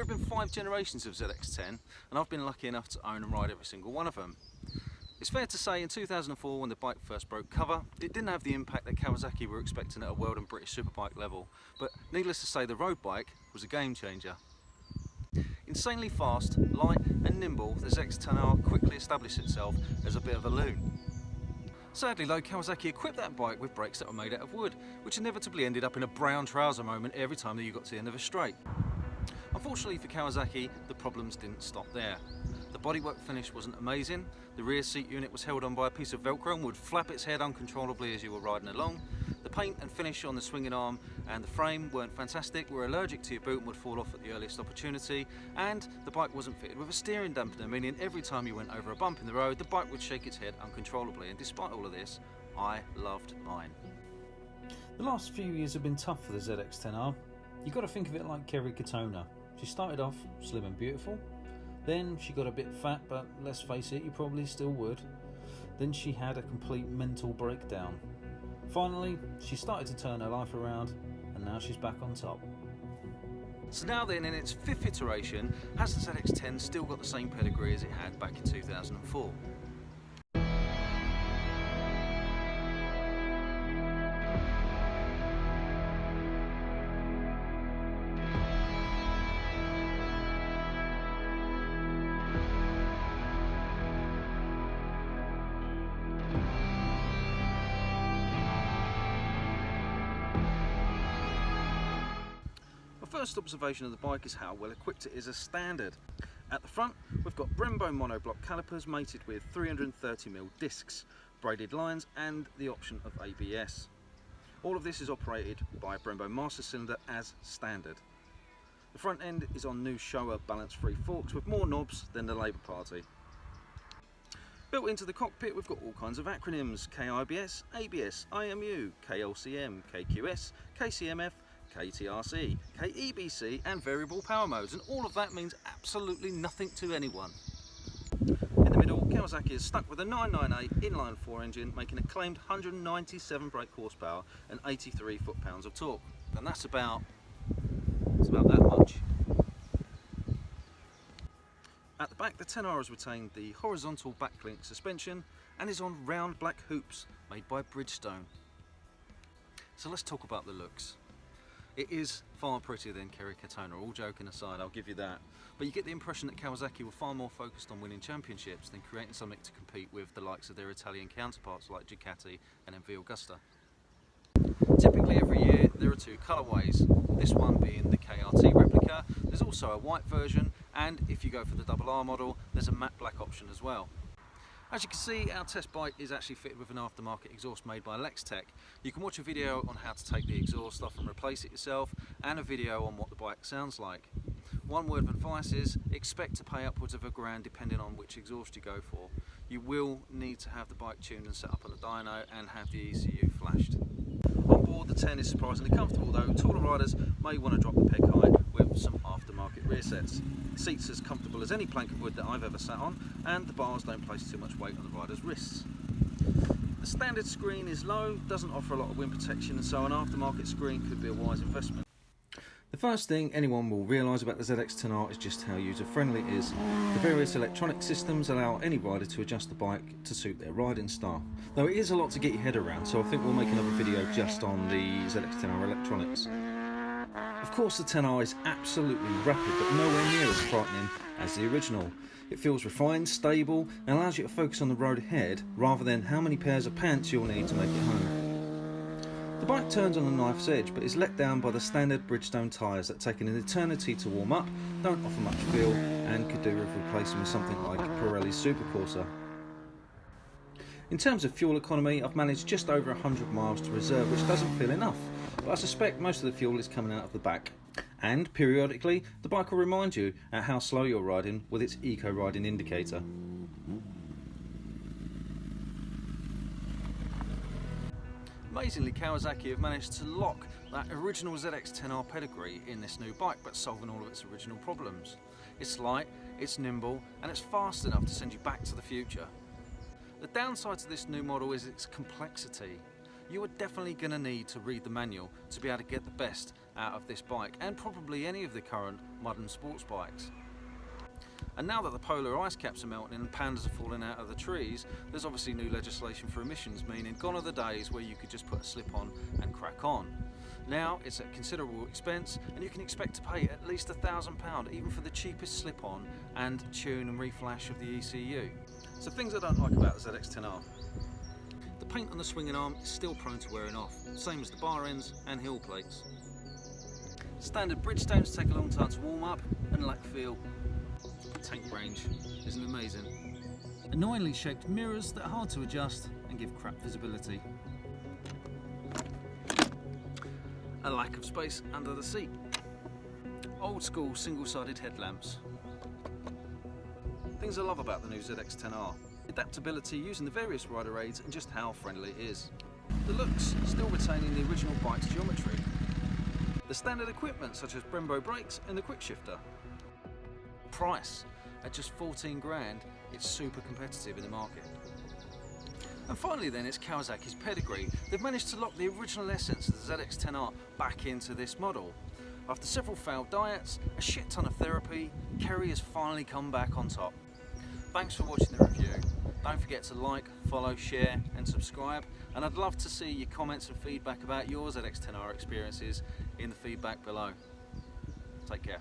have been 5 generations of ZX-10 and I've been lucky enough to own and ride every single one of them. It's fair to say in 2004 when the bike first broke cover, it didn't have the impact that Kawasaki were expecting at a world and British superbike level, but needless to say the road bike was a game changer. Insanely fast, light and nimble, the ZX-10R quickly established itself as a bit of a loon. Sadly though, Kawasaki equipped that bike with brakes that were made out of wood, which inevitably ended up in a brown trouser moment every time that you got to the end of a straight. Unfortunately for Kawasaki, the problems didn't stop there. The bodywork finish wasn't amazing, the rear seat unit was held on by a piece of Velcro and would flap its head uncontrollably as you were riding along. The paint and finish on the swinging arm and the frame weren't fantastic, were allergic to your boot and would fall off at the earliest opportunity, and the bike wasn't fitted with a steering dampener, meaning every time you went over a bump in the road, the bike would shake its head uncontrollably, and despite all of this, I loved mine. The last few years have been tough for the ZX-10R. You've got to think of it like Kerry Katona. She started off slim and beautiful, then she got a bit fat, but let's face it, you probably still would. Then she had a complete mental breakdown. Finally, she started to turn her life around, and now she's back on top. So now then, in its 5th iteration, has the ZX-10 still got the same pedigree as it had back in 2004? First observation of the bike is how well equipped it is as standard. At the front we've got Brembo monoblock calipers mated with 330mm discs, braided lines and the option of ABS. All of this is operated by a Brembo master cylinder as standard. The front end is on new Showa balance-free forks with more knobs than the Labour Party. Built into the cockpit we've got all kinds of acronyms: KIBS, ABS, IMU, KLCM, KQS, KCMF, KTRC, KEBC and variable power modes, and all of that means absolutely nothing to anyone. In the middle, Kawasaki is stuck with a 998 inline 4 engine making a claimed 197 brake horsepower and 83 foot-pounds of torque, and that's about that much. At the back, the 10R has retained the horizontal backlink suspension and is on round black hoops made by Bridgestone. So let's talk about the looks. It is far prettier than Kerry Katona, all joking aside, I'll give you that. But you get the impression that Kawasaki were far more focused on winning championships than creating something to compete with the likes of their Italian counterparts like Ducati and MV Agusta. Typically every year there are 2 colourways, this one being the KRT replica. There's also a white version, and if you go for the RR model, there's a matte black option as well. As you can see, our test bike is actually fitted with an aftermarket exhaust made by Lextech. You can watch a video on how to take the exhaust off and replace it yourself, and a video on what the bike sounds like. One word of advice is, expect to pay upwards of £1,000 depending on which exhaust you go for. You will need to have the bike tuned and set up on a dyno and have the ECU flashed. On board, the 10 is surprisingly comfortable, though taller riders may want to drop the peg height with some aftermarket rear sets. The seat's as comfortable as any plank of wood that I've ever sat on, and the bars don't place too much weight on the rider's wrists. The standard screen is low, doesn't offer a lot of wind protection, so an aftermarket screen could be a wise investment. The first thing anyone will realise about the ZX-10R is just how user-friendly it is. The various electronic systems allow any rider to adjust the bike to suit their riding style. Though it is a lot to get your head around, so I think we'll make another video just on the ZX-10R electronics. Of course the 10R is absolutely rapid, but nowhere near as frightening as the original. It feels refined, stable, and allows you to focus on the road ahead rather than how many pairs of pants you'll need to make it home. The bike turns on a knife's edge, but is let down by the standard Bridgestone tyres that take an eternity to warm up, don't offer much feel, and could do with replacing with something like Pirelli's Supercorsa. In terms of fuel economy, I've managed just over 100 miles to reserve, which doesn't feel enough, but I suspect most of the fuel is coming out of the back. And periodically, the bike will remind you at how slow you're riding with its eco riding indicator. Amazingly, Kawasaki have managed to lock that original ZX-10R pedigree in this new bike, but solving all of its original problems. It's light, it's nimble, and it's fast enough to send you back to the future. The downside to this new model is its complexity. You are definitely going to need to read the manual to be able to get the best out of this bike, and probably any of the current modern sports bikes. And now that the polar ice caps are melting and pandas are falling out of the trees, there's obviously new legislation for emissions, meaning gone are the days where you could just put a slip on and crack on. Now it's at considerable expense, and you can expect to pay at least £1,000 even for the cheapest slip-on and tune and reflash of the ECU. So things I don't like about the ZX-10R. The paint on the swinging arm is still prone to wearing off, same as the bar ends and heel plates. Standard Bridgestones take a long time to warm up and lack feel. Tank range isn't amazing. Annoyingly shaped mirrors that are hard to adjust and give crap visibility. A lack of space under the seat. Old school single-sided headlamps. Things I love about the new ZX-10R. Adaptability using the various rider aids and just how friendly it is. The looks still retaining the original bike's geometry. The standard equipment such as Brembo brakes and the quick shifter. Price, at just 14 grand, it's super competitive in the market. And finally then, it's Kawasaki's pedigree. They've managed to lock the original essence of the ZX-10R back into this model. After several failed diets, a shit ton of therapy, Kerry has finally come back on top. Thanks for watching the review. Don't forget to like, follow, share and subscribe, and I'd love to see your comments and feedback about your ZX-10R experiences in the feedback below. Take care.